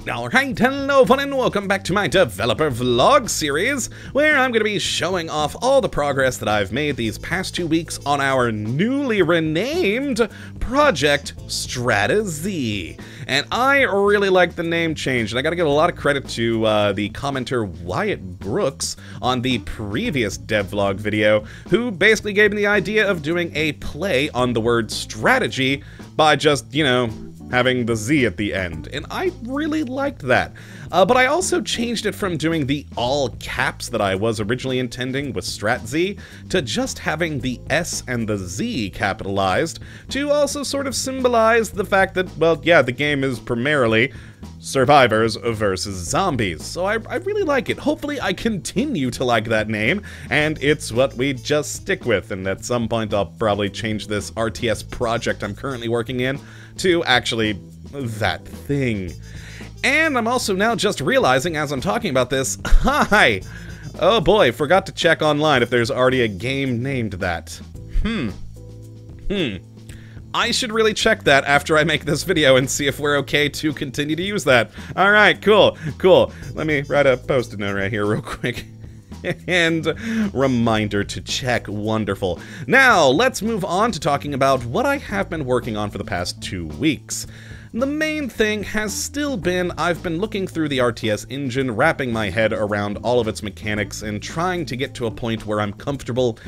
Alright, hello fun and welcome back to my developer vlog series, where I'm going to be showing off all the progress that I've made these past 2 weeks on our newly renamed project, StrateZ. And I really like the name change, and I gotta give a lot of credit to the commenter Wyatt Brooks on the previous devlog video, who basically gave me the idea of doing a play on the word strategy by just, you know, having the Z at the end, and I really liked that. But I also changed it from doing the all caps that I was originally intending with StrateZ to just having the S and the Z capitalized to also sort of symbolize the fact that, well, yeah, the game is primarily survivors versus zombies. So I really like it. Hopefully I continue to like that name, and it's what we just stick with, and at some point I'll probably change this RTS project I'm currently working in to actually that thing. And I'm also now just realizing as I'm talking about this, hi! Oh boy, forgot to check online if there's already a game named that. I should really check that after I make this video and see if we're okay to continue to use that. Alright, cool. Let me write a Postit Note right here real quick. And reminder to check. Wonderful. Now, let's move on to talking about what I have been working on for the past 2 weeks. The main thing has still been I've been looking through the RTS engine, wrapping my head around all of its mechanics, and trying to get to a point where I'm comfortable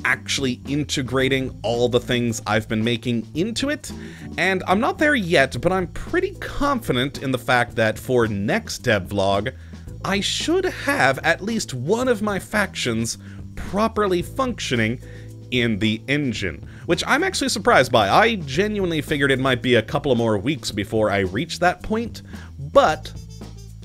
actually integrating all the things I've been making into it. And I'm not there yet, but I'm pretty confident in the fact that for next devlog, I should have at least one of my factions properly functioning in the engine, which I'm actually surprised by. I genuinely figured it might be a couple of more weeks before I reach that point, but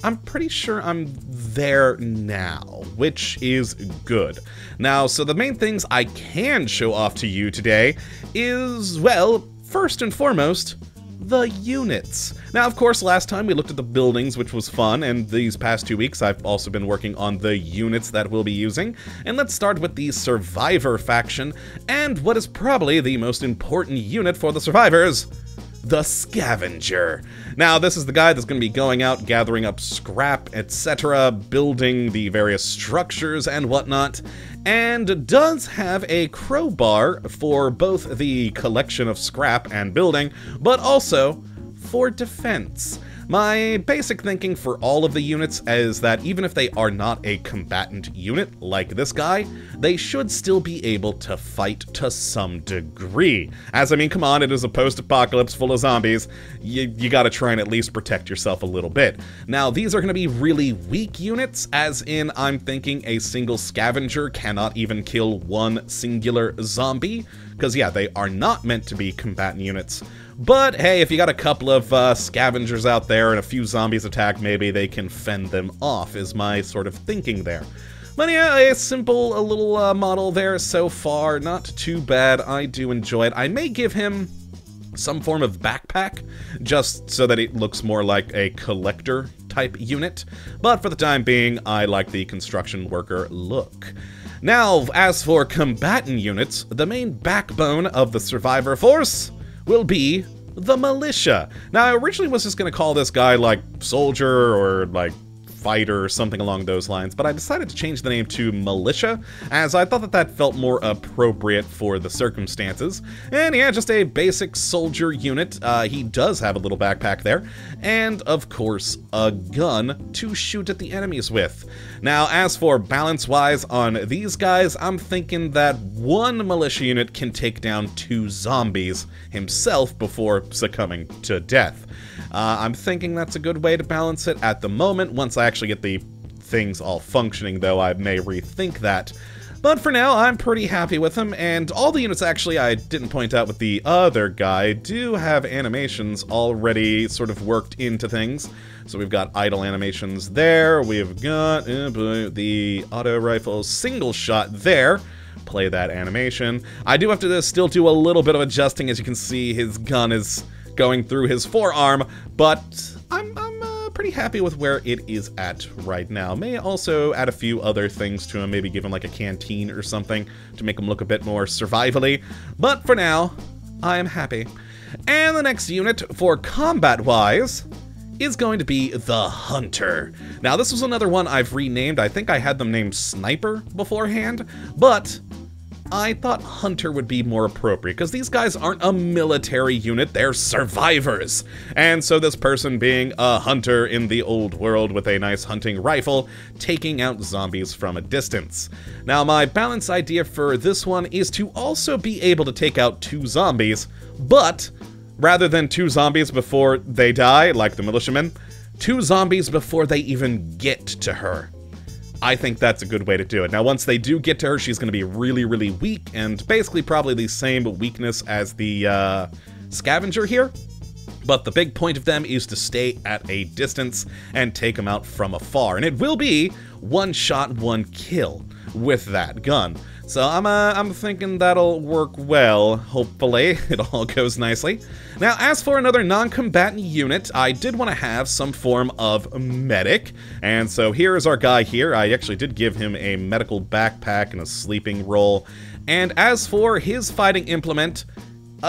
I'm pretty sure I'm there now, which is good. Now, so the main things I can show off to you today is, well, first and foremost, the units. Now, of course, last time we looked at the buildings, which was fun, and these past 2 weeks I've also been working on the units that we'll be using. And let's start with the Survivor faction, and what is probably the most important unit for the Survivors, the Scavenger. Now, this is the guy that's going to be going out, gathering up scrap, etc., building the various structures and whatnot, and does have a crowbar for both the collection of scrap and building, but also for defense. My basic thinking for all of the units is that even if they are not a combatant unit like this guy, they should still be able to fight to some degree. As I mean, come on, it is a post-apocalypse full of zombies. You gotta try and at least protect yourself a little bit. Now, these are gonna be really weak units, as in I'm thinking a single scavenger cannot even kill one singular zombie, because yeah, they are not meant to be combatant units. But hey, if you got a couple of scavengers out there and a few zombies attack, maybe they can fend them off, is my sort of thinking there. But yeah, a simple little model there so far, not too bad. I do enjoy it. I may give him some form of backpack, just so that it looks more like a collector type unit. But for the time being, I like the construction worker look. Now, as for combatant units, the main backbone of the Survivor force will be the Militia. Now, I originally was just going to call this guy, like, Soldier or, like, Fighter or something along those lines, but I decided to change the name to Militia, as I thought that that felt more appropriate for the circumstances. And yeah, just a basic soldier unit. He does have a little backpack there, and of course, a gun to shoot at the enemies with. Now, as for balance-wise on these guys, I'm thinking that one Militia unit can take down 2 zombies himself before succumbing to death. I'm thinking that's a good way to balance it at the moment. Once I actually get the things all functioning, though, I may rethink that. But for now, I'm pretty happy with them, and all the units actually I didn't point out with the other guy do have animations already sort of worked into things. So we've got idle animations there, we've got the auto rifle single shot there. Play that animation. I do have to still do a little bit of adjusting. As you can see, his gun is going through his forearm, but I'm pretty happy with where it is at right now. May also add a few other things to him, maybe give him like a canteen or something to make him look a bit more survivally, but for now, I am happy. And the next unit for combat-wise is going to be the Hunter. Now, this was another one I've renamed. I think I had them named Sniper beforehand, but I thought Hunter would be more appropriate, because these guys aren't a military unit, they're survivors. And so this person being a hunter in the old world with a nice hunting rifle, taking out zombies from a distance. Now, my balance idea for this one is to also be able to take out 2 zombies, but rather than 2 zombies before they die, like the militiamen, 2 zombies before they even get to her. I think that's a good way to do it. Now, once they do get to her, she's going to be really, really weak, and basically probably the same weakness as the Scavenger here. But the big point of them is to stay at a distance and take them out from afar. And it will be 1 shot, 1 kill with that gun. So I'm thinking that'll work well, hopefully. It all goes nicely. Now, as for another non-combatant unit, I did want to have some form of medic. And so here is our guy here. I actually did give him a medical backpack and a sleeping roll. And as for his fighting implement,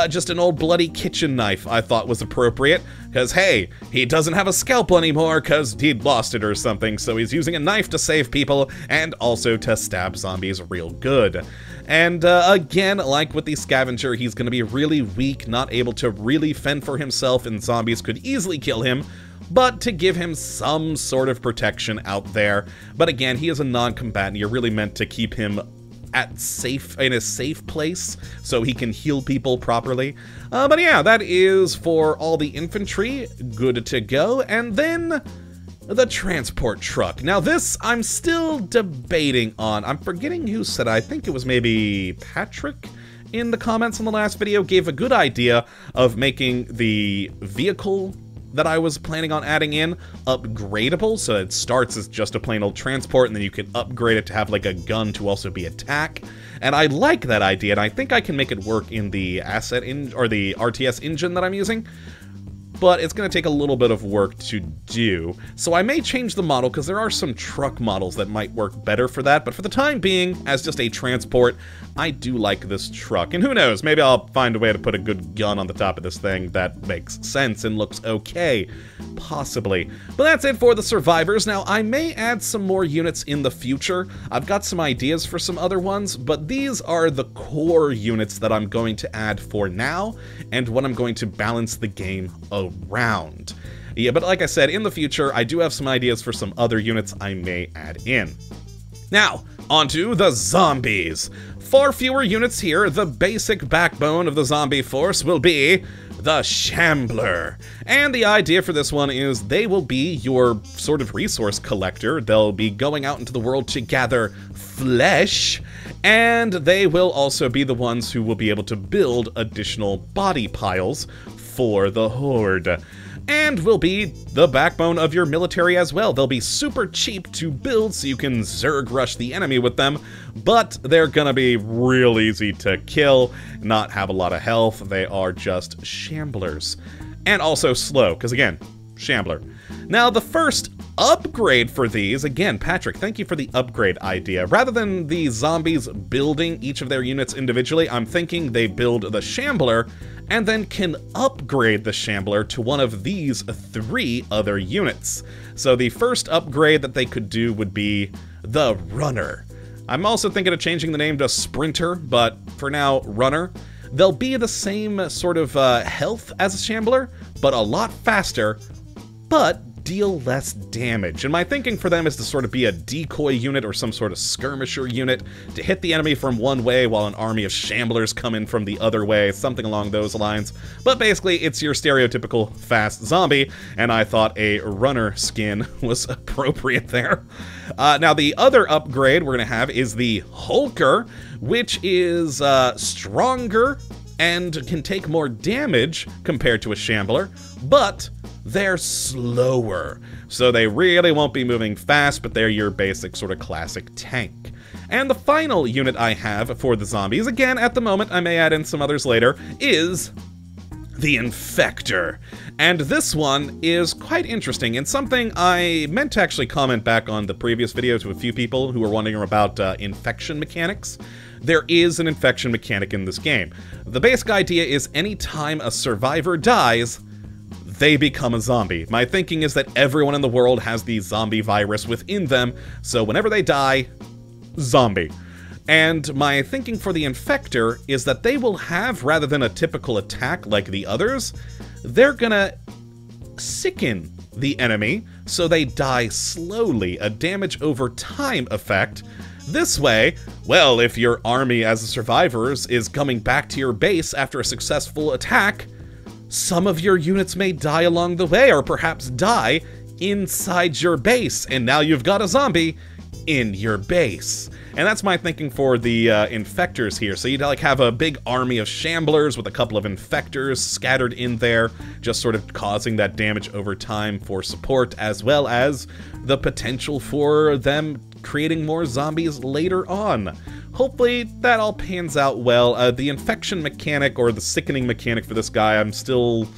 just an old bloody kitchen knife I thought was appropriate, because hey, he doesn't have a scalpel anymore because he'd lost it or something, so he's using a knife to save people and also to stab zombies real good. And again, like with the Scavenger, he's going to be really weak, not able to really fend for himself, and zombies could easily kill him, but to give him some sort of protection out there. But again, he is a non-combatant. You're really meant to keep him in a safe place so he can heal people properly. But yeah, that is for all the infantry. Good to go. And then the transport truck. Now this I'm still debating on. I'm forgetting who said it. I think it was maybe Patrick in the comments on the last video gave a good idea of making the vehicle that I was planning on adding in upgradable, so it starts as just a plain old transport, and then you can upgrade it to have like a gun to also be attack. And I like that idea, and I think I can make it work in the or the RTS engine that I'm using. But it's going to take a little bit of work to do. So I may change the model, because there are some truck models that might work better for that. But for the time being, as just a transport, I do like this truck. And who knows, maybe I'll find a way to put a good gun on the top of this thing that makes sense and looks okay. Possibly. But that's it for the survivors. Now, I may add some more units in the future. I've got some ideas for some other ones, but these are the core units that I'm going to add for now, and what I'm going to balance the game around. Yeah, but like I said, in the future, I do have some ideas for some other units I may add in. Now, onto the zombies. Far fewer units here. The basic backbone of the zombie force will be the Shambler. And the idea for this one is they will be your sort of resource collector. They'll be going out into the world to gather flesh, and they will also be the ones who will be able to build additional body piles for the Horde. And will be the backbone of your military as well. They'll be super cheap to build, so you can Zerg rush the enemy with them, but they're gonna be real easy to kill, not have a lot of health. They are just Shamblers. And also slow, because again, Shambler. Now, the first upgrade for these, again, Patrick, thank you for the upgrade idea. Rather than the zombies building each of their units individually, I'm thinking they build the Shambler and then can upgrade the Shambler to one of these 3 other units. So the first upgrade that they could do would be the Runner. I'm also thinking of changing the name to Sprinter, but for now, Runner. They'll be the same sort of health as a Shambler, but a lot faster, but deal less damage. And my thinking for them is to sort of be a decoy unit or some sort of skirmisher unit to hit the enemy from one way while an army of Shamblers come in from the other way, something along those lines. But basically, it's your stereotypical fast zombie, and I thought a Runner skin was appropriate there. Now, the other upgrade we're going to have is the Holker, which is stronger and can take more damage compared to a Shambler, but they're slower, so they really won't be moving fast, but they're your basic sort of classic tank. And the final unit I have for the zombies, again, at the moment, I may add in some others later, is the Infector. And this one is quite interesting, and something I meant to actually comment back on the previous video to a few people who were wondering about infection mechanics. There is an infection mechanic in this game. The basic idea is anytime a survivor dies, they become a zombie. My thinking is that everyone in the world has the zombie virus within them, so whenever they die, zombie. And my thinking for the Infector is that they will have, rather than a typical attack like the others, they're gonna sicken the enemy so they die slowly, a damage over time effect. This way, well, if your army as survivors is coming back to your base after a successful attack, some of your units may die along the way, or perhaps die inside your base, and now you've got a zombie in your base. And that's my thinking for the Infectors here. So you'd like have a big army of Shamblers with a couple of Infectors scattered in there, just sort of causing that damage over time for support, as well as the potential for them creating more zombies later on. Hopefully that all pans out well. The infection mechanic, or the sickening mechanic for this guy, I'm still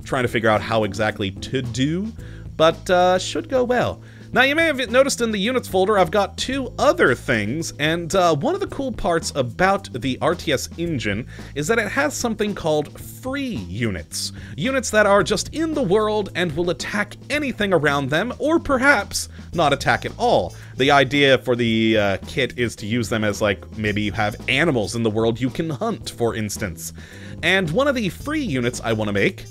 trying to figure out how exactly to do, but should go well. Now, you may have noticed in the units folder, I've got two other things, and one of the cool parts about the RTS engine is that it has something called free units. Units that are just in the world and will attack anything around them, or perhaps not attack at all. The idea for the kit is to use them as, like, maybe you have animals in the world you can hunt, for instance. And one of the free units I want to make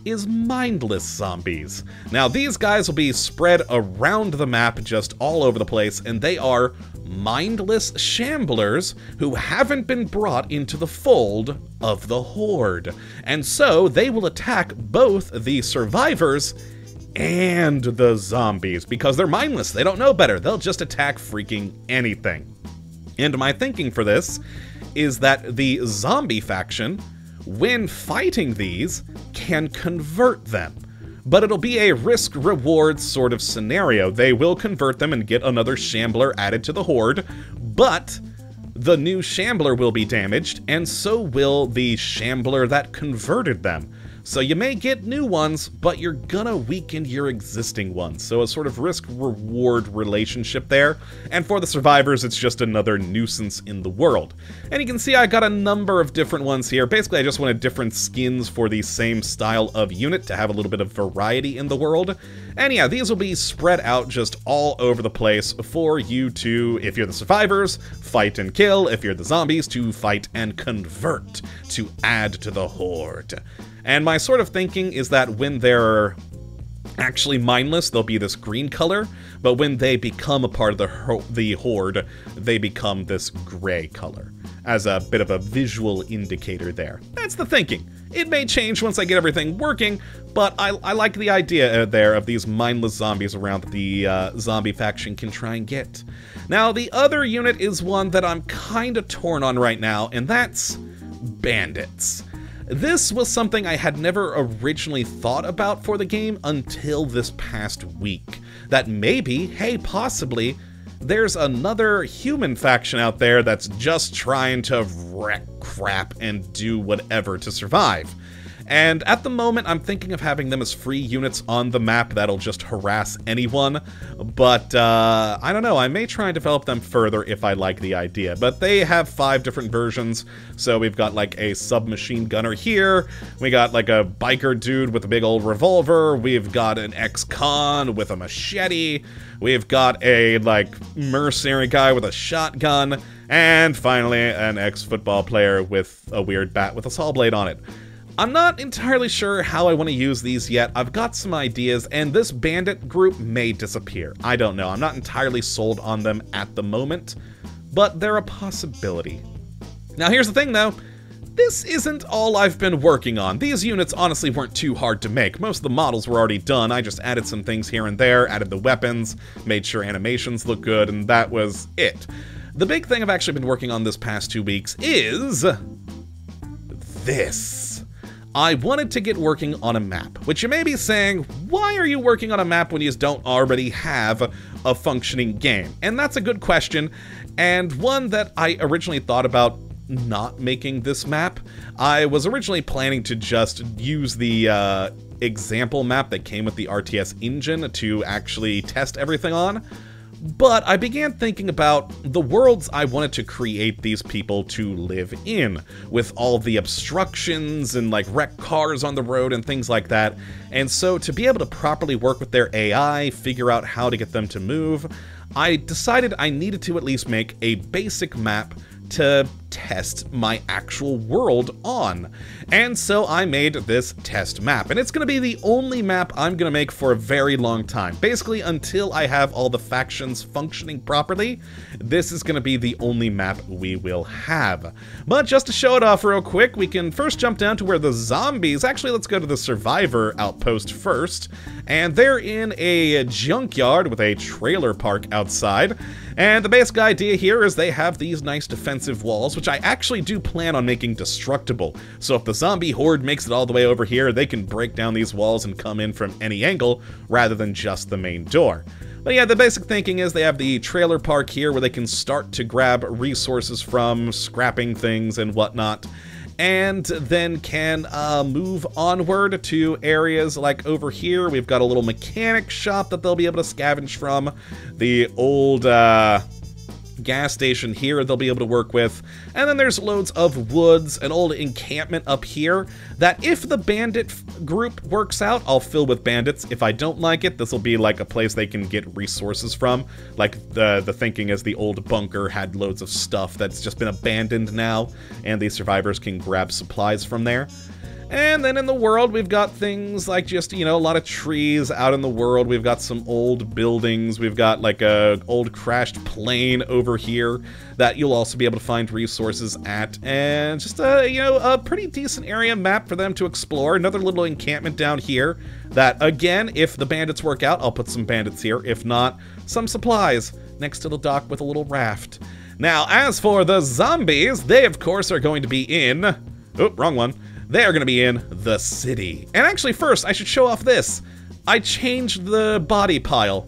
is mindless zombies. Now, these guys will be spread around the map just all over the place, and they are mindless shamblers who haven't been brought into the fold of the Horde. And so they will attack both the survivors and the zombies, because they're mindless. They don't know better. They'll just attack freaking anything. And my thinking for this is that the zombie faction, when fighting these, can convert them. But it'll be a risk-reward sort of scenario. They will convert them and get another Shambler added to the Horde, but the new Shambler will be damaged, and so will the Shambler that converted them. So you may get new ones, but you're gonna weaken your existing ones. So a sort of risk-reward relationship there. And for the survivors, it's just another nuisance in the world. And you can see I got a number of different ones here. Basically, I just wanted different skins for the same style of unit to have a little bit of variety in the world. And yeah, these will be spread out just all over the place for you to, if you're the survivors, fight and kill. If you're the zombies, to fight and convert, to add to the Horde. And my sort of thinking is that when they're actually mindless, they'll be this green color, but when they become a part of the Horde, they become this gray color, as a bit of a visual indicator there. That's the thinking. It may change once I get everything working, but I like the idea there of these mindless zombies around that the zombie faction can try and get. Now, the other unit is one that I'm kind of torn on right now, and that's Bandits. This was something I had never originally thought about for the game until this past week. That maybe, hey, possibly, there's another human faction out there that's just trying to wreck crap and do whatever to survive. And at the moment, I'm thinking of having them as free units on the map that'll just harass anyone, but I don't know, I may try and develop them further if I like the idea. But they have 5 different versions, so we've got like a submachine gunner here, we got like a biker dude with a big old revolver, we've got an ex-con with a machete, we've got a like mercenary guy with a shotgun, and finally an ex-football player with a weird bat with a saw blade on it. I'm not entirely sure how I want to use these yet. I've got some ideas, and this bandit group may disappear. I don't know. I'm not entirely sold on them at the moment, but they're a possibility. Now, here's the thing, though. This isn't all I've been working on. These units honestly weren't too hard to make. Most of the models were already done. I just added some things here and there, added the weapons, made sure animations look good, and that was it. The big thing I've actually been working on this past 2 weeks is this. I wanted to get working on a map, which you may be saying, why are you working on a map when you don't already have a functioning game? And that's a good question, and one that I originally thought about not making this map. I was originally planning to just use the example map that came with the RTS engine to actually test everything on, But I began thinking about the worlds I wanted to create these people to live in, with all the obstructions and like wrecked cars on the road and things like that. And so to be able to properly work with their AI, figure out how to get them to move, I decided I needed to at least make a basic map to test my actual world on. And so I made this test map, and it's going to be the only map I'm going to make for a very long time. Basically, until I have all the factions functioning properly, this is going to be the only map we will have. But just to show it off real quick, we can first jump down to where the zombies... Actually, let's go to the survivor outpost first. And they're in a junkyard with a trailer park outside. And the basic idea here is they have these nice defensive walls, which I actually do plan on making destructible. So if the zombie horde makes it all the way over here, they can break down these walls and come in from any angle rather than just the main door. But yeah, the basic thinking is they have the trailer park here where they can start to grab resources from, scrapping things and whatnot, and then can move onward to areas like over here. We've got a little mechanic shop that they'll be able to scavenge from. The old gas station here they'll be able to work with. And then there's loads of woods, an old encampment up here that if the bandit group works out, I'll fill with bandits. If I don't like it, this will be like a place they can get resources from. Like the thinking is the old bunker had loads of stuff that's just been abandoned now, and these survivors can grab supplies from there. And then in the world, we've got things like just, you know, a lot of trees out in the world. We've got some old buildings. We've got like a old crashed plane over here that you'll also be able to find resources at. And just a, you know, a pretty decent area map for them to explore. Another little encampment down here that, again, if the bandits work out, I'll put some bandits here. If not, some supplies next to the dock with a little raft. Now, as for the zombies, they, of course, are going to be in... Oh, wrong one. They are going to be in the city. And actually, first, I should show off this. I changed the body pile.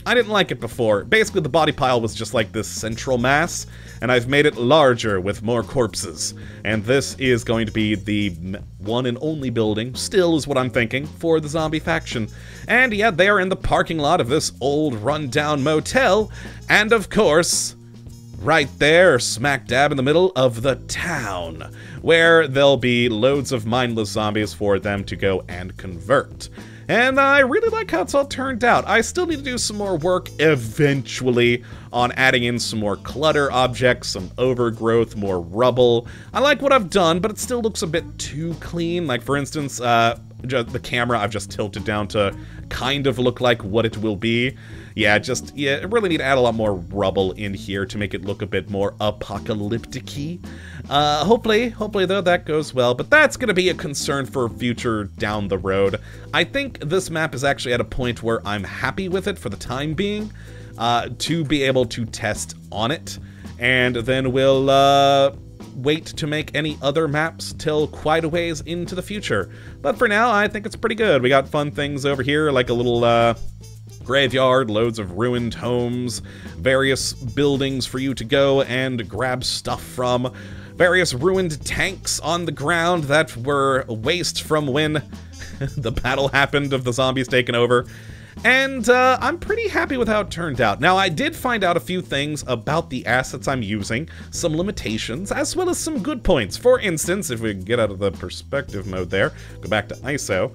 I didn't like it before. Basically, the body pile was just like this central mass, and I've made it larger with more corpses. And this is going to be the one and only building, still is what I'm thinking, for the zombie faction. And yeah, they are in the parking lot of this old rundown motel, and of course... right there, smack dab in the middle of the town, where there'll be loads of mindless zombies for them to go and convert. And I really like how it's all turned out. I still need to do some more work eventually on adding in some more clutter objects, some overgrowth, more rubble. I like what I've done, but it still looks a bit too clean. Like, for instance, the camera I've just tilted down to kind of look like what it will be. Yeah, I really need to add a lot more rubble in here to make it look a bit more apocalyptic-y. Hopefully though, that goes well, but that's going to be a concern for future down the road. I think this map is actually at a point where I'm happy with it for the time being, to be able to test on it, and then we'll, wait to make any other maps till quite a ways into the future. But for now, I think it's pretty good. We got fun things over here, like a little, graveyard, loads of ruined homes, various buildings for you to go and grab stuff from, various ruined tanks on the ground that were waste from when the battle happened of the zombies taking over. And I'm pretty happy with how it turned out. Now, I did find out a few things about the assets I'm using, some limitations, as well as some good points. For instance, if we get out of the perspective mode there, go back to ISO,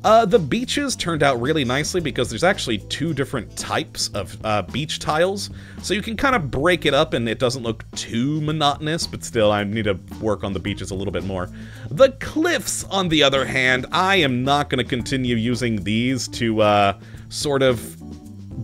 the beaches turned out really nicely because there's actually two different types of beach tiles, so you can kind of break it up and it doesn't look too monotonous, but still I need to work on the beaches a little bit more. The cliffs, on the other hand, I am not going to continue using these to sort of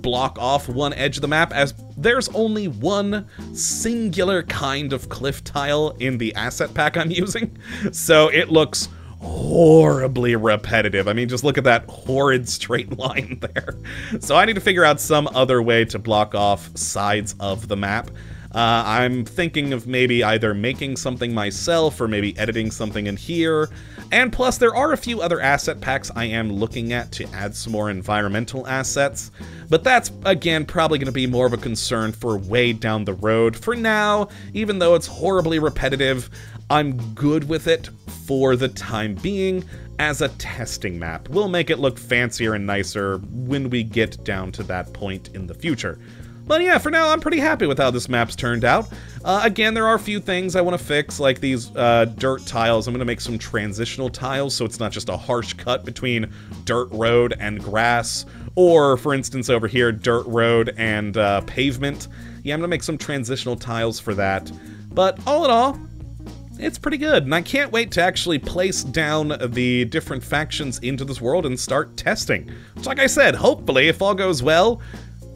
block off one edge of the map, as there's only one singular kind of cliff tile in the asset pack I'm using, so it looks horribly repetitive. I mean, just look at that horrid straight line there. So I need to figure out some other way to block off sides of the map. I'm thinking of maybe either making something myself or maybe editing something in here. And plus, there are a few other asset packs I am looking at to add some more environmental assets. But that's, again, probably going to be more of a concern for way down the road. For now, even though it's horribly repetitive, I'm good with it for the time being as a testing map. We'll make it look fancier and nicer when we get down to that point in the future. But yeah, for now, I'm pretty happy with how this map's turned out. Again, there are a few things I want to fix, like these dirt tiles. I'm going to make some transitional tiles, so it's not just a harsh cut between dirt road and grass, or, for instance, over here, dirt road and pavement. Yeah, I'm going to make some transitional tiles for that. But all in all, it's pretty good, and I can't wait to actually place down the different factions into this world and start testing. Which, like I said, hopefully, if all goes well,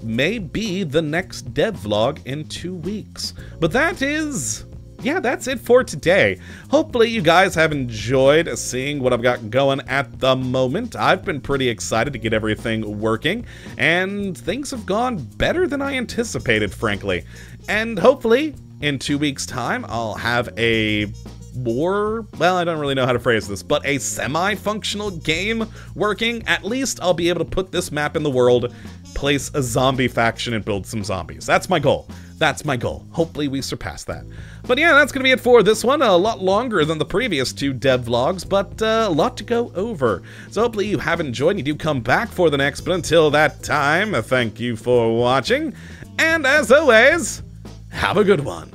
may be the next devlog in 2 weeks. But that is... yeah, that's it for today. Hopefully you guys have enjoyed seeing what I've got going at the moment. I've been pretty excited to get everything working, and things have gone better than I anticipated, frankly. And hopefully, in 2 weeks' time, I'll have a more, well, I don't really know how to phrase this, but a semi-functional game working. At least I'll be able to put this map in the world, place a zombie faction, and build some zombies. That's my goal. That's my goal. Hopefully we surpass that. But yeah, that's going to be it for this one. A lot longer than the previous 2 devlogs, but a lot to go over. So hopefully you have enjoyed and you do come back for the next. But until that time, thank you for watching. And as always, have a good one.